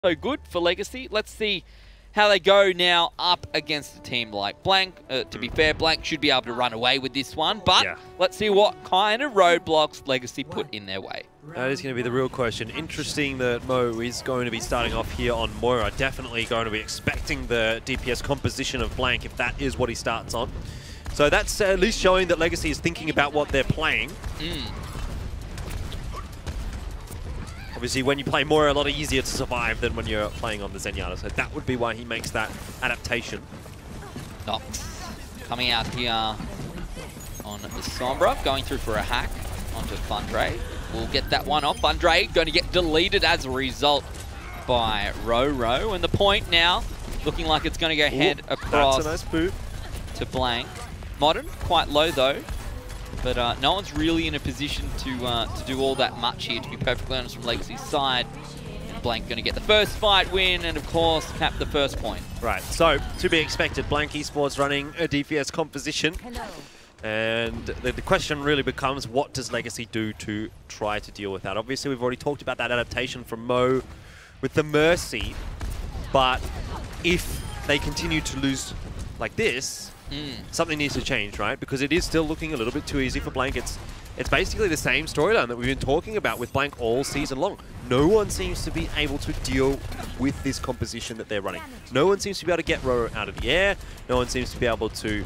so good for Legacy. Let's see how they go now up against a team like Blank. To be fair, Blank should be able to run away with this one, but let's see what kind of roadblocks Legacy put in their way. That is going to be the real question. Interesting that Mo is going to be starting off here on Moira. Definitely going to be expecting the DPS composition of Blank if that is what he starts on. So that's at least showing that Legacy is thinking about what they're playing. Obviously, when you play Moira, a lot easier to survive than when you're playing on the Zenyatta. So that would be why he makes that adaptation. Nox coming out here on the Sombra, going through for a hack onto Fundray. We'll get that one off. Fundray going to get deleted as a result by Roro. And the point now looking like it's going to go head across. That's a nice boot to Blank. Modern, quite low though. But no one's really in a position to do all that much here, to be perfectly honest, from Legacy's side. And Blank going to get the first fight win and, of course, cap the first point. Right, so to be expected, Blank Esports running a DPS composition. And the question really becomes, what does Legacy do to try to deal with that? Obviously, we've already talked about that adaptation from Mo with the Mercy. But if they continue to lose like this, something needs to change, right? Because it is still looking a little bit too easy for Blank. It's basically the same storyline that we've been talking about with Blank all season long. No one seems to be able to deal with this composition that they're running. No one seems to be able to get Roro out of the air. No one seems to be able to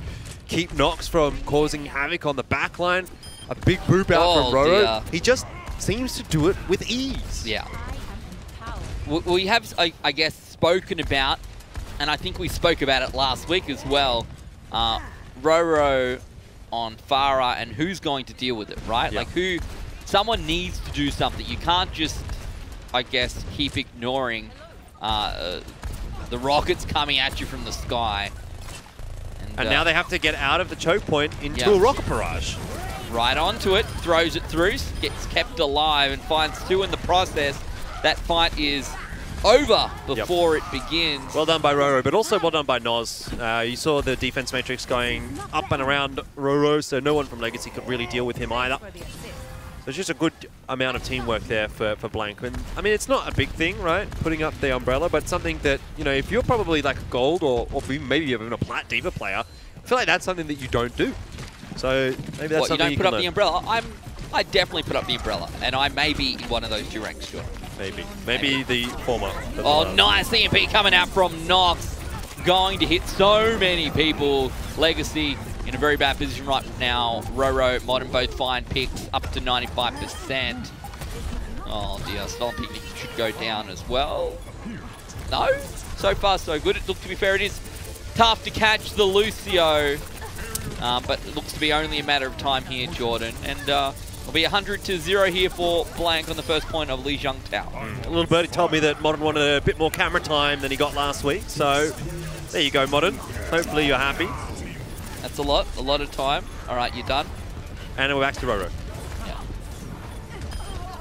keep Nox from causing havoc on the backline. A big boop out from Roro. Dear. He just seems to do it with ease. Yeah. We have, I guess, spoken about, and I think we spoke about it last week as well, Roro on Farah and who's going to deal with it, right? Like someone needs to do something. You can't just, I guess, keep ignoring the rockets coming at you from the sky. And now they have to get out of the choke point into a rocket barrage. Right onto it, throws it through, gets kept alive and finds 2 in the process. That fight is over before it begins. Well done by Roro, but also well done by Noz. You saw the defense matrix going up and around Roro, so no one from Legacy could really deal with him either. So it's just a good amount of teamwork there for Blank. And I mean, it's not a big thing, right? Putting up the umbrella, but something that, you know, if you're probably like a gold or maybe even a plat diva player, I feel like that's something that you don't do. So maybe that's something you don't put up the umbrella? I definitely put up the umbrella, and I may be in one of those 2 ranks, sure. Maybe the former. Oh, nice EMP coming out from Nox. Going to hit so many people. Legacy in a very bad position right now. Roro, Modern both fine picks up to 95%. Oh dear, Stolen Picnic should go down as well. No? So far so good. It looks, to be fair, it is tough to catch the Lucio. But it looks to be only a matter of time here, Jordan. And it'll be 100-0 here for Blank on the first point of Li Zhang Tao. A little birdie told me that Modern wanted a bit more camera time than he got last week. So there you go, Modern. Hopefully you're happy. That's a lot of time. All right, you're done. And we're back to Roro. Yeah.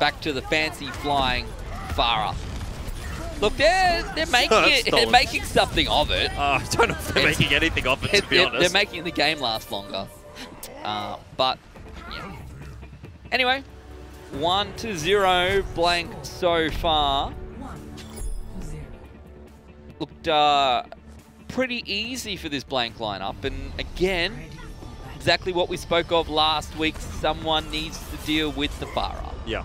Back to the fancy flying Farah. Look, they're making it. They're making something of it. I don't know if they're making anything of it, to be honest. They're making the game last longer. But yeah. Anyway, 1-0 Blank so far. Looked pretty easy for this Blank lineup, and again, exactly what we spoke of last week. Someone needs to deal with the Farah. Yeah.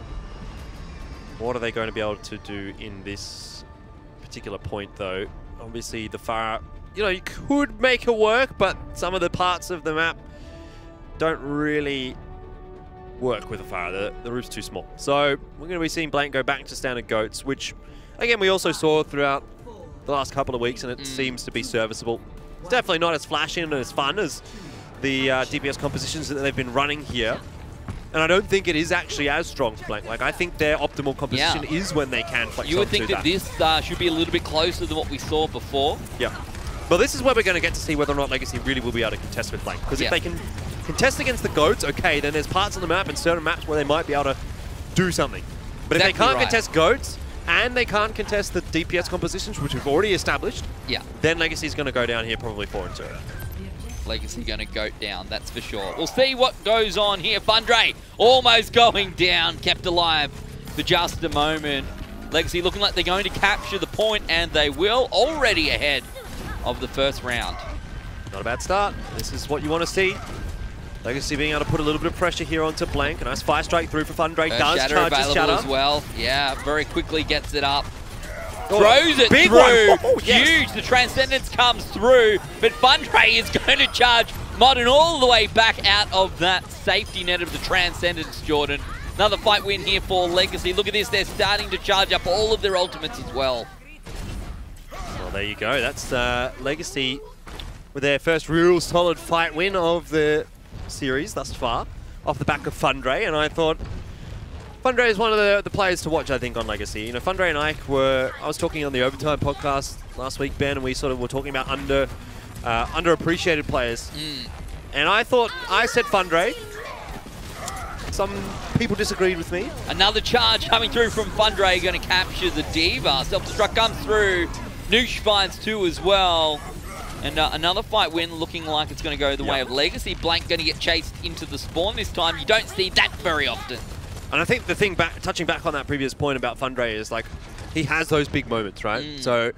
What are they going to be able to do in this particular point, though? Obviously, the Farah, you know, you could make it work, but some of the parts of the map don't really work with the Farah. The roof's too small. So we're going to be seeing Blank go back to standard goats, which, again, we also saw throughout the last couple of weeks, and it seems to be serviceable. It's definitely not as flashy and as fun as the DPS compositions that they've been running here. And I don't think it is actually as strong for Blank. Like, I think their optimal composition is when they can flex. You would think that this should be a little bit closer than what we saw before. Yeah. Well, this is where we're going to get to see whether or not Legacy really will be able to contest with Blank. Because if they can contest against the GOATs, okay, then there's parts on the map and certain maps where they might be able to do something. But if they can't contest GOATs, and they can't contest the DPS compositions, which we've already established, then Legacy's going to go down here probably 4-2. Legacy going to go down, that's for sure. We'll see what goes on here. Fundray almost going down, kept alive for just a moment. Legacy looking like they're going to capture the point, and they will, already ahead of the first round. Not a bad start. This is what you want to see. Legacy being able to put a little bit of pressure here onto Blank. A nice fire strike through for Fundray. Does Shatter charge his available Shatter as well. Yeah, very quickly gets it up. Oh, Throws it big through. one. Oh, yes. Huge. The Transcendence comes through, but Fundray is going to charge Morton all the way back out of that safety net of the Transcendence, Jordan. Another fight win here for Legacy. Look at this. They're starting to charge up all of their ultimates as well. Well, there you go. That's Legacy with their first real solid fight win of the series thus far, off the back of Fundray. And I thought Fundray is one of the players to watch, I think, on Legacy. You know, Fundray and Ike were, I was talking on the Overtime podcast last week, Ben, and we sort of were talking about underappreciated players. And I said Fundray. Some people disagreed with me. Another charge coming through from Fundray, going to capture the Diva. Self-destruct comes through. Noosh finds 2 as well. And another fight win looking like it's going to go the way of Legacy. Blank going to get chased into the spawn this time. You don't see that very often. And I think the thing touching back on that previous point about Fundray is, like, he has those big moments, right? So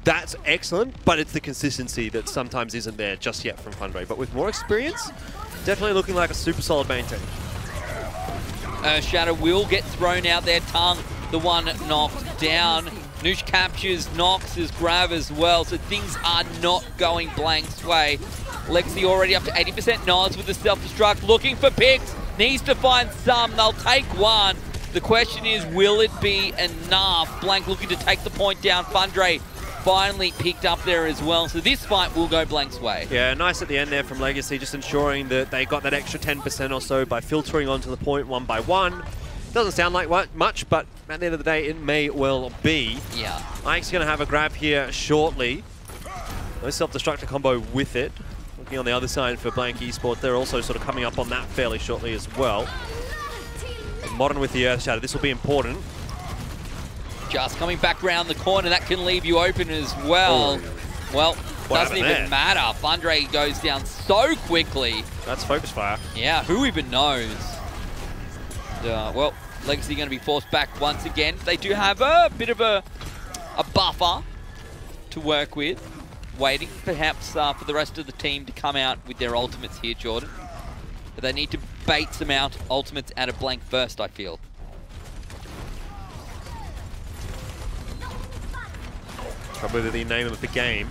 that's excellent, but it's the consistency that sometimes isn't there just yet from Fundray. But with more experience, definitely looking like a super solid main team. Shadow will get thrown out there. Tongue, the one knocked down. Noosh captures Nox's grab as well, so things are not going Blank's way. Legacy already up to 80% nods with the self-destruct, looking for picks. Needs to find some. They'll take one. The question is, will it be enough? Blank looking to take the point down. Fundray finally picked up there as well. So this fight will go Blank's way. Yeah, nice at the end there from Legacy, just ensuring that they got that extra 10% or so by filtering onto the point one by one. Doesn't sound like much, but at the end of the day, it may well be. Yeah. Ike's going to have a grab here shortly. No self-destructor combo with it. Looking on the other side for Blank Esports, they're also sort of coming up on that fairly shortly as well. Morton with the Earth Shatter, this will be important. Just coming back round the corner, that can leave you open as well. Oh. Well, doesn't even matter. Fundray goes down so quickly. That's focus fire. Yeah, who even knows? Well, Legacy going to be forced back once again. They do have a bit of a buffer to work with. Waiting, perhaps, for the rest of the team to come out with their ultimates here, Jordan. But they need to bait some ultimates out of Blank first, I feel. Probably the name of the game.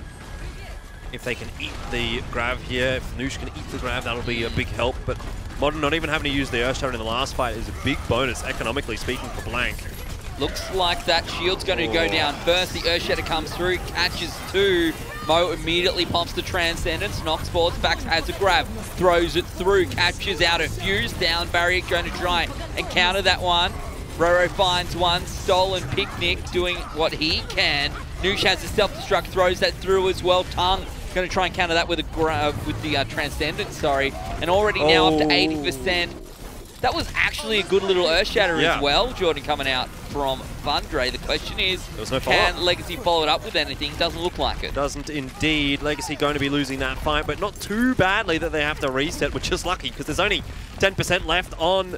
If they can eat the grab here, if Noosh can eat the grab, that'll be a big help. But Morton not even having to use the Earthshatter in the last fight is a big bonus, economically speaking, for Blank. Looks like that shield's going to go down first. The Earthshatter comes through, catches 2. Mo immediately pops the Transcendence. Nox forwards, backs, has a grab, throws it through, captures out a fuse, down barrier, going to try and counter that one. Roro finds one, stolen Picnic, doing what he can. Noosh has a self-destruct, throws that through as well. Tongue going to try and counter that with the Transcendence, sorry. And already now up to 80%. That was actually a good little Earthshatter as well, Jordan, coming out from Fundray. The question is, can Legacy follow it up with anything? Doesn't look like it. Doesn't indeed. Legacy going to be losing that fight, but not too badly that they have to reset, which is lucky because there's only 10% left on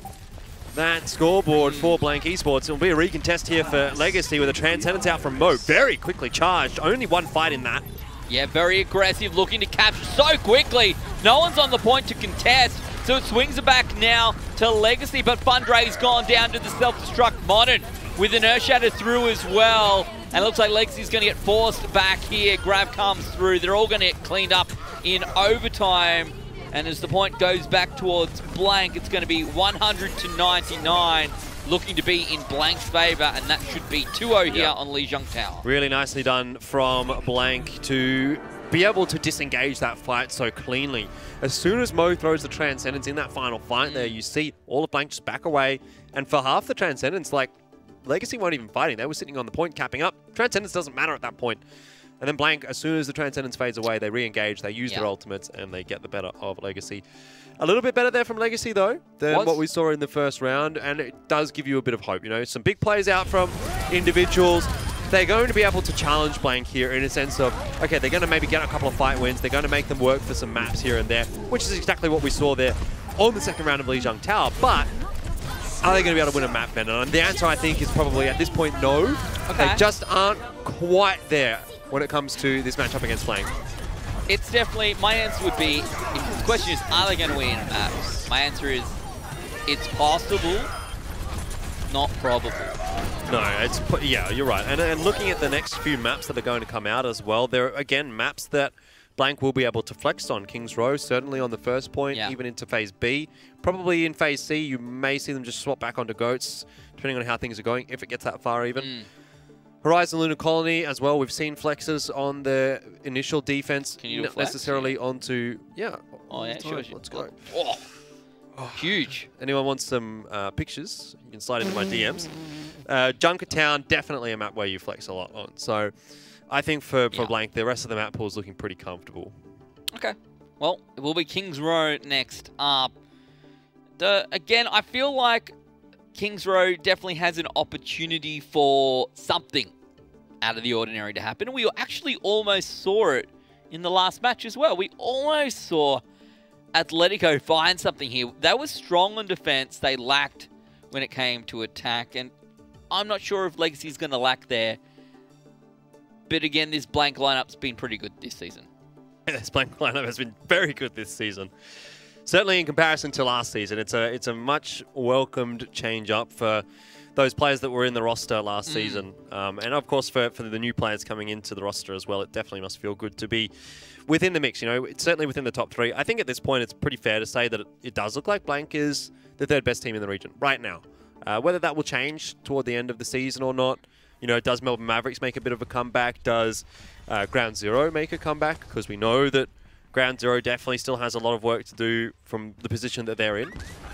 that scoreboard for Blank Esports. It'll be a recontest here for Legacy with a Transcendence out from Mo. Very quickly charged. Only one fight in that. Yeah, very aggressive, looking to capture so quickly. No one's on the point to contest, so it swings it back now to Legacy, but Fundray's gone down to the self-destruct. Morton with an Earthshatter through as well. And it looks like Legacy's going to get forced back here. Grab comes through. They're all going to get cleaned up in overtime. And as the point goes back towards Blank, it's going to be 100 to 99, looking to be in Blank's favour, and that should be 2-0 here on Lijiang Tower. Really nicely done from Blank to be able to disengage that fight so cleanly. As soon as Mo throws the Transcendence in that final fight there, you see all of Blank just back away, and for half the Transcendence, like, Legacy weren't even fighting. They were sitting on the point, capping up. Transcendence doesn't matter at that point. And then Blank, as soon as the Transcendence fades away, they re-engage, they use their ultimates, and they get the better of Legacy. A little bit better there from Legacy, though, than what we saw in the first round, and it does give you a bit of hope. You know, some big plays out from individuals. They're going to be able to challenge Blank here in a sense of, okay, they're going to maybe get a couple of fight wins. They're going to make them work for some maps here and there, which is exactly what we saw there on the second round of Lijiang Tower. But Are they going to be able to win a map, Ben? And the answer, I think, is probably at this point, no. Okay. They just aren't quite there when it comes to this matchup against Blank. It's definitely, my answer would be, if the question is, are they going to win a map? My answer is, it's possible, not probable. No, yeah, you're right. And looking at the next few maps that are going to come out as well, there are, again, maps that Blank will be able to flex on. Kings Row, certainly on the first point, even into Phase B. Probably in Phase C, you may see them just swap back onto Goats, depending on how things are going, if it gets that far even. Horizon Lunar Colony as well, we've seen flexes on the initial defense, not necessarily onto... Yeah. Oh, yeah, sure. Let's go. Oh, huge. Anyone wants some pictures, you can slide into my DMs. Junkertown, definitely a map where you flex a lot on. So I think for Blank, the rest of the map pool is looking pretty comfortable. Okay. Well, it will be Kings Row next up. Again, I feel like Kings Row definitely has an opportunity for something out of the ordinary to happen. We actually almost saw it in the last match as well. We almost saw Atletico find something here. They were strong on defense. They lacked when it came to attack. And I'm not sure if Legacy's going to lack there. But again, this Blank lineup's been pretty good this season. This Blank lineup has been very good this season. Certainly in comparison to last season, it's a much welcomed change up for those players that were in the roster last season. And of course for the new players coming into the roster as well, it definitely must feel good to be within the mix. You know, it's certainly within the top 3. I think at this point it's pretty fair to say that it does look like Blank is the 3rd best team in the region right now. Whether that will change toward the end of the season or not, you know, does Melbourne Mavericks make a bit of a comeback? Does Ground Zero make a comeback? Because we know that Ground Zero definitely still has a lot of work to do from the position that they're in.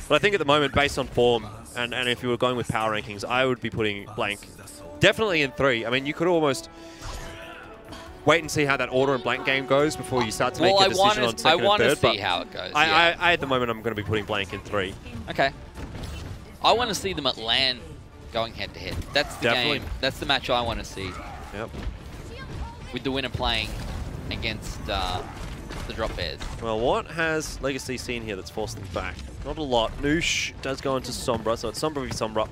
But I think at the moment, based on form, and if you were going with power rankings, I would be putting Blank definitely in 3. I mean, you could almost wait and see how that Order and Blank game goes before you start to make a decision on 2nd and 3rd. I want to see how it goes. I, at the moment, I'm going to be putting Blank in 3. Okay. I want to see them at LAN going head-to-head. That's the game. That's the match I want to see. Yep. With the winner playing against the Drop Bears. Well, what has Legacy seen here that's forced them back? Not a lot. Noosh does go into Sombra, so it's Sombra v Sombra.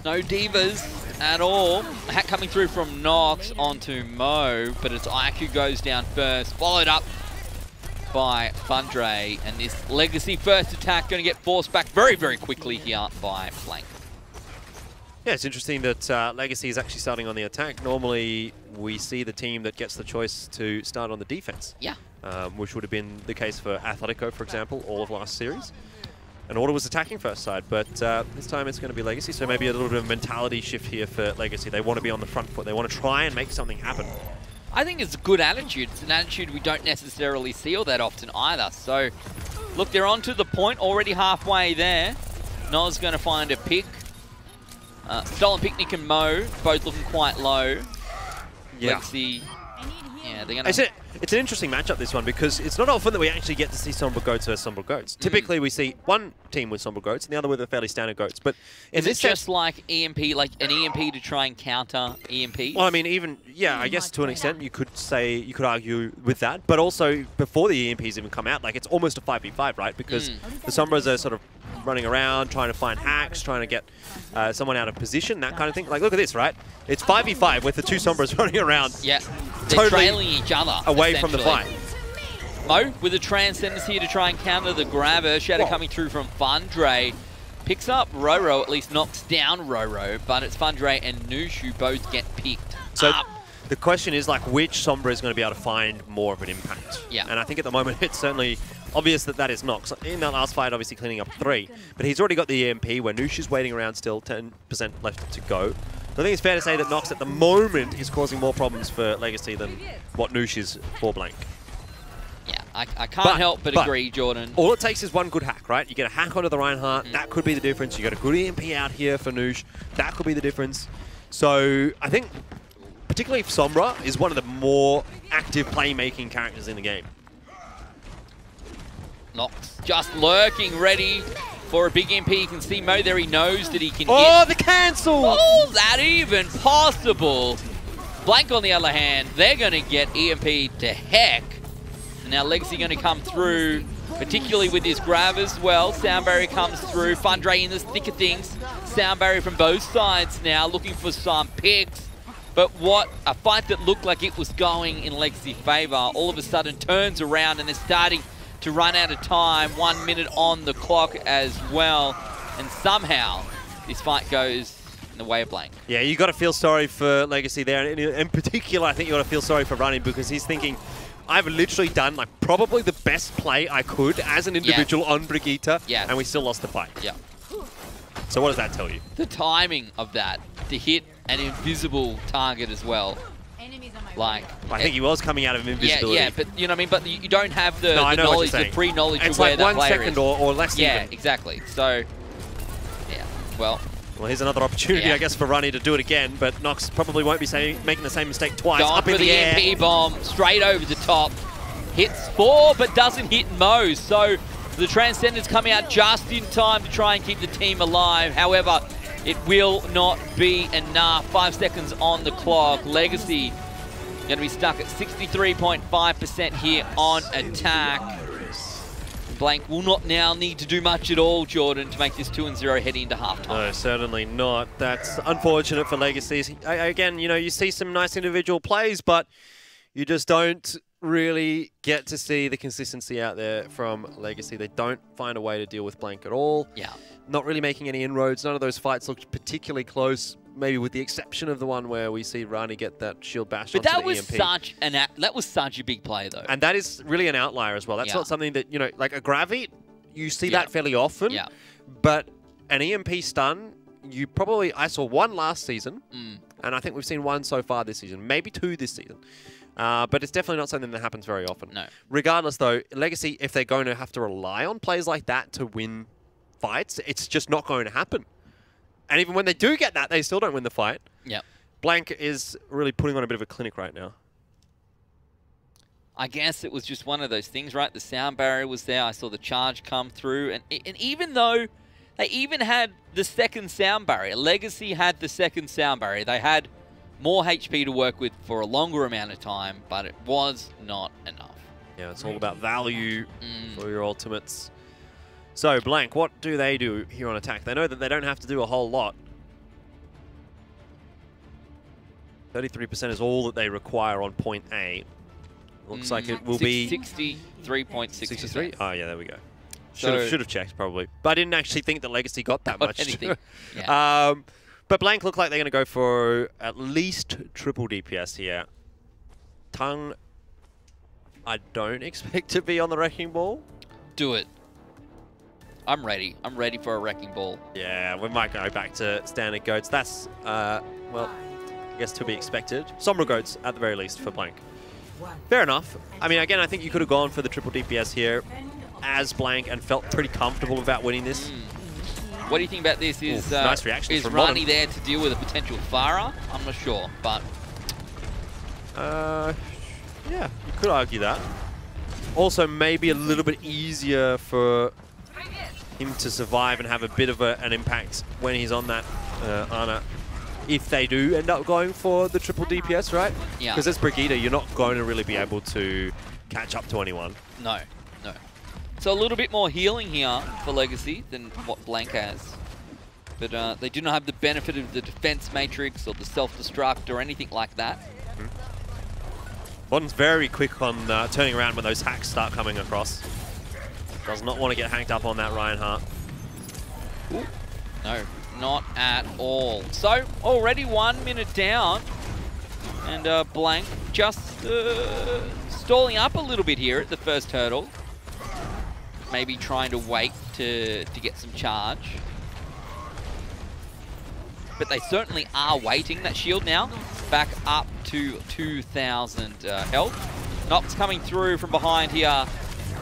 No divas at all. Hack coming through from Nox onto Mo, but it's Ike who goes down first, followed up by Fundre, and this Legacy first attack going to get forced back very, very quickly here by Blank. Yeah, it's interesting that Legacy is actually starting on the attack. Normally, we see the team that gets the choice to start on the defense. Yeah. Which would have been the case for Atletico, for example, all of last series. And Order was attacking first side, but this time it's going to be Legacy, so maybe a little bit of a mentality shift here for Legacy. They want to be on the front foot. They want to try and make something happen. I think it's a good attitude. It's an attitude we don't necessarily see all that often either. So, look, they're on to the point, already halfway there. Noah's going to find a pick. Stolen Picnic and Mo, both looking quite low. Yeah. Legacy, yeah, they're going to... It's an interesting matchup, this one, because it's not often that we actually get to see Sombra Goats versus Sombra Goats. Typically, we see one team with Sombra Goats and the other with a fairly standard Goats. But in this just like EMP, like an EMP to try and counter EMP? Well, I mean, even, yeah, I guess to an extent you could say, you could argue with that. But also, before the EMPs even come out, like, it's almost a 5v5, right? Because the Sombras are sort of running around, trying to find hacks, trying to get someone out of position, that kind of thing. Like, look at this, right? It's 5v5 with the 2 Sombras running around. Yeah. They're totally trailing each other. Away from the fight. Mo with a Transcendence here to try and counter the grabber. Shadow coming through from Fundre. Picks up Roro, at least knocks down Roro, but it's Fundre and Noosh who both get picked up. The question is, like, which Sombra is going to be able to find more of an impact? Yeah. And I think at the moment it's certainly obvious that that is Nox. In that last fight, obviously cleaning up 3, but he's already got the EMP where Noosh is waiting around still, 10% left to go. So I think it's fair to say that Nox at the moment is causing more problems for Legacy than what Noosh is for Blank. Yeah, I can't help but agree, Jordan. All it takes is one good hack, right? You get a hack onto the Reinhardt, that could be the difference. You got a good EMP out here for Noosh, that could be the difference. So I think, particularly if Sombra is one of the more active playmaking characters in the game. Nox just lurking, ready for a big MP. You can see Mo there, he knows that he can hit. The cancel! Oh, that even possible. Blank on the other hand, they're going to get EMP to heck. And now Legacy going to come through, particularly with this grab as well. Soundberry comes through. Fundray in the thick of things. Soundberry from both sides now, looking for some picks. But what a fight that looked like it was going in Legacy favour, all of a sudden turns around and they're starting to run out of time. 1 minute on the clock as well. And somehow this fight goes in the way of Blank. Yeah, you got to feel sorry for Legacy there. And in particular, I think you got to feel sorry for Running, because he's thinking, I've literally done like probably the best play I could as an individual on Brigitte, and we still lost the fight. Yeah. So what does that tell you? The timing of that to hit an invisible target as well. Like, I think he was coming out of invisibility. Yeah, but you know what I mean. But you don't have the knowledge, the pre-knowledge of where that player is. It's like 1 second or less. Yeah, even. exactly. So, yeah. Well, here's another opportunity, I guess, for Runny to do it again. But Nox probably won't be making the same mistake twice. Going up in for the air. EMP bomb straight over the top. Hits 4, but doesn't hit Mo. So the Transcenders coming out just in time to try and keep the team alive. However, it will not be enough. 5 seconds on the clock. Legacy going to be stuck at 63.5% here on attack. Blank will not now need to do much at all, Jordan, to make this 2-0 heading into halftime. No, certainly not. That's unfortunate for Legacy. Again, you know, you see some nice individual plays, but you just don't really get to see the consistency out there from Legacy. They don't find a way to deal with Blank at all. Yeah. Not really making any inroads. None of those fights looked particularly close, maybe with the exception of the one where we see Rani get that shield bash onto the EMP. That was such a big play, though. And that is really an outlier as well. That's not something that, you know, like a Gravity, you see that fairly often. Yeah. But an EMP stun, I saw one last season, and I think we've seen one so far this season, maybe 2 this season. But it's definitely not something that happens very often. No. Regardless, though, Legacy, if they're going to have to rely on plays like that to win fights, it's just not going to happen. And even when they do get that, they still don't win the fight. Yeah. Blank is really putting on a bit of a clinic right now. I guess it was just one of those things, right? The sound barrier was there. I saw the charge come through. And even though they even had the second sound barrier, Legacy had the second sound barrier. They had more HP to work with for a longer amount of time, but it was not enough. Yeah, it's all about value for your ultimates. So, Blank, what do they do here on attack? They know that they don't have to do a whole lot. 33% is all that they require on point A. Looks like it will be 63.6%. 63? Oh, yeah, there we go. Should have checked, probably. But I didn't actually think that Legacy got that much. Yeah. But Blank look like they're going to go for at least triple DPS here. Tongue, I don't expect to be on the Wrecking Ball. Do it. I'm ready. I'm ready for a Wrecking Ball. Yeah, we might go back to standard goats. That's, well, I guess to be expected. Sombra goats, at the very least, for Blank. Fair enough. I mean, again, I think you could have gone for the triple DPS here as Blank and felt pretty comfortable about winning this. What do you think about this? Is nice reaction is from Rani Morton there to deal with a potential Farah? I'm not sure, but... yeah, you could argue that. Also, maybe a little bit easier for him to survive and have a bit of an impact when he's on that Ana. If they do end up going for the triple DPS, right? Yeah. Because as Brigitte, you're not going to really be able to catch up to anyone. No, no. So a little bit more healing here for Legacy than what Blank has. But they do not have the benefit of the defense matrix or the self-destruct or anything like that. Morton's very quick on turning around when those hacks start coming across. Does not want to get hanked up on that Reinhardt. Ooh. No, not at all. So, already 1 minute down. And Blank just stalling up a little bit here at the first hurdle. Maybe trying to wait to get some charge. But they certainly are waiting. That shield now back up to 2,000 health. Nox coming through from behind here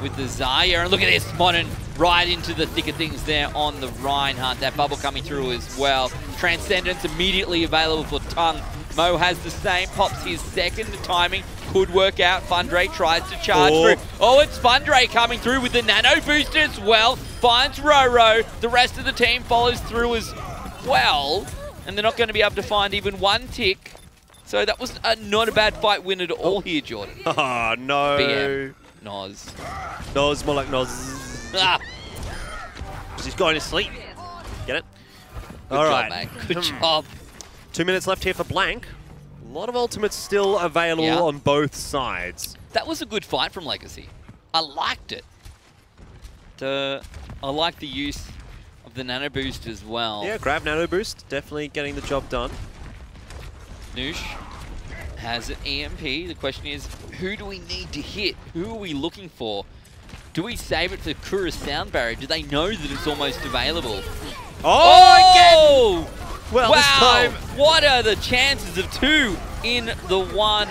with the Zarya. And look at this, Morton right into the thick of things there on the Reinhardt. That bubble coming through as well. Transcendence immediately available for Tongue. Mo has the same, pops his second. The timing could work out. Fundray tries to charge through. Oh, it's Fundray coming through with the nano boost as well. Finds Roro. The rest of the team follows through as well. And they're not going to be able to find even one tick. So that was not a bad fight win at all here, Jordan. Oh, no. BM. Noz. Noz, more like Noz. Ah! He's going to sleep. Get it? Good job, mate. Good job. 2 minutes left here for Blank. A lot of ultimates still available on both sides. That was a good fight from Legacy. I liked it. I like the use of the Nano Boost as well. Yeah, grab Nano Boost. Definitely getting the job done. Noosh has an EMP. The question is, who do we need to hit? Who are we looking for? Do we save it for Kura's sound barrier? Do they know that it's almost available? Oh! Again! Well, wow! This time... What are the chances of 2 in the 1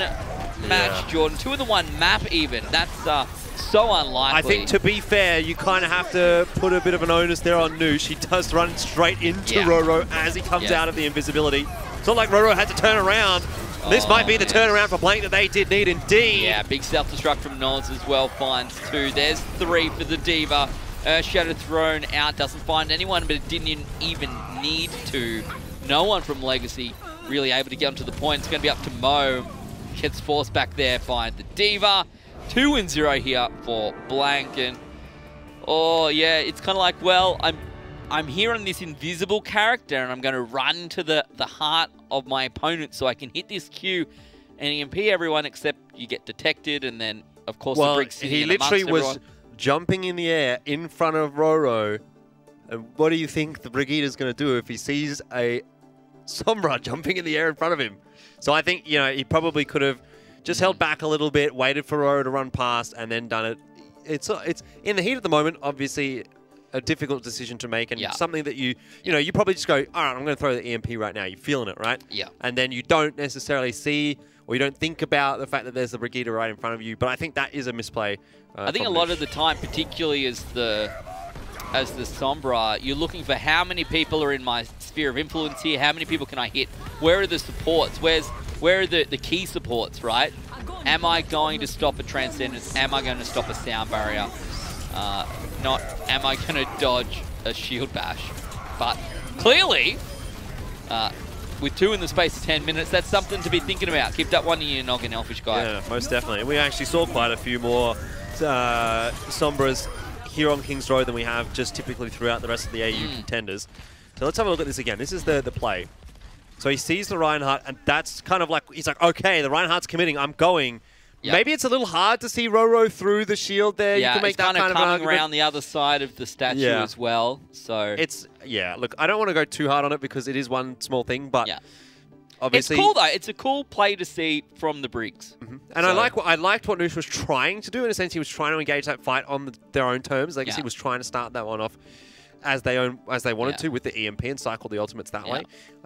match, Jordan? 2 in the 1 map even. That's so unlikely. I think, to be fair, you kind of have to put a bit of an onus there on Noosh. He does run straight into Roro as he comes out of the invisibility. It's not like Roro had to turn around. This might be the turnaround for Blank that they did need indeed. Yeah, big self-destruct from Noz as well, finds 2. There's 3 for the D.Va. Shadow thrown out, doesn't find anyone, but it didn't even need to. No one from Legacy really able to get onto the point. It's going to be up to Mo. Gets forced back there, find the D.Va. 2-0 here for Blank. And, oh, yeah, it's kind of like, well, I'm here on this invisible character, and I'm going to run to the heart of my opponent so I can hit this Q and EMP everyone, except you get detected, and then, of course, the Briggs he literally was jumping in the air in front of Roro. And what do you think the Brigida's going to do if he sees a Sombra jumping in the air in front of him? So I think, you know, he probably could have just held back a little bit, waited for Roro to run past, and then done it. It's in the heat of the moment, obviously, a difficult decision to make, and something that you probably just go, all right, I'm going to throw the EMP right now. You're feeling it, right? Yeah. And then you don't necessarily see, or you don't think about the fact that there's the Brigida right in front of you. But I think that is a misplay. I think a lot of the time, particularly as the Sombra, you're looking for how many people are in my sphere of influence here. How many people can I hit? Where are the supports? Where are the key supports, right? Am I going to stop a Transcendence? Am I going to stop a sound barrier? Not am I going to dodge a shield bash. But clearly, with 2 in the space of 10 minutes, that's something to be thinking about. Keep that one in your noggin, Elfishguy. Yeah, most definitely. And we actually saw quite a few more Sombras here on King's Road than we have just typically throughout the rest of the AU contenders. So let's have a look at this again. This is the play. So he sees the Reinhardt, and that's kind of like, he's like, okay, the Reinhardt's committing, I'm going. Yep. Maybe it's a little hard to see Roro through the shield there. Yeah, you can make that kind of coming around the other side of the statue as well. So it's look, I don't want to go too hard on it because it is one small thing, but obviously it's cool though. It's a cool play to see from the Briggs. And I liked what Noosh was trying to do. In a sense, he was trying to engage that fight on their own terms. Legacy was trying to start that one off as they wanted to with the EMP and cycle the ultimates that way,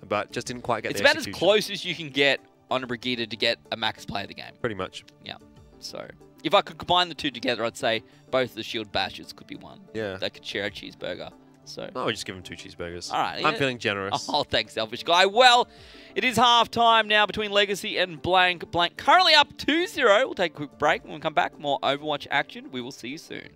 but just didn't quite get. It's about as close as you can get on a Brigida to get a max play of the game. Pretty much. Yeah. So if I could combine the 2 together, I'd say both the shield bashes could be one. Yeah. They could share a cheeseburger. So no, we'll just give them 2 cheeseburgers. All right. I'm feeling generous. Oh, thanks, Elfishguy. Well, it is half time now between Legacy and Blank. Blank currently up 2-0. We'll take a quick break. When we come back, more Overwatch action. We will see you soon.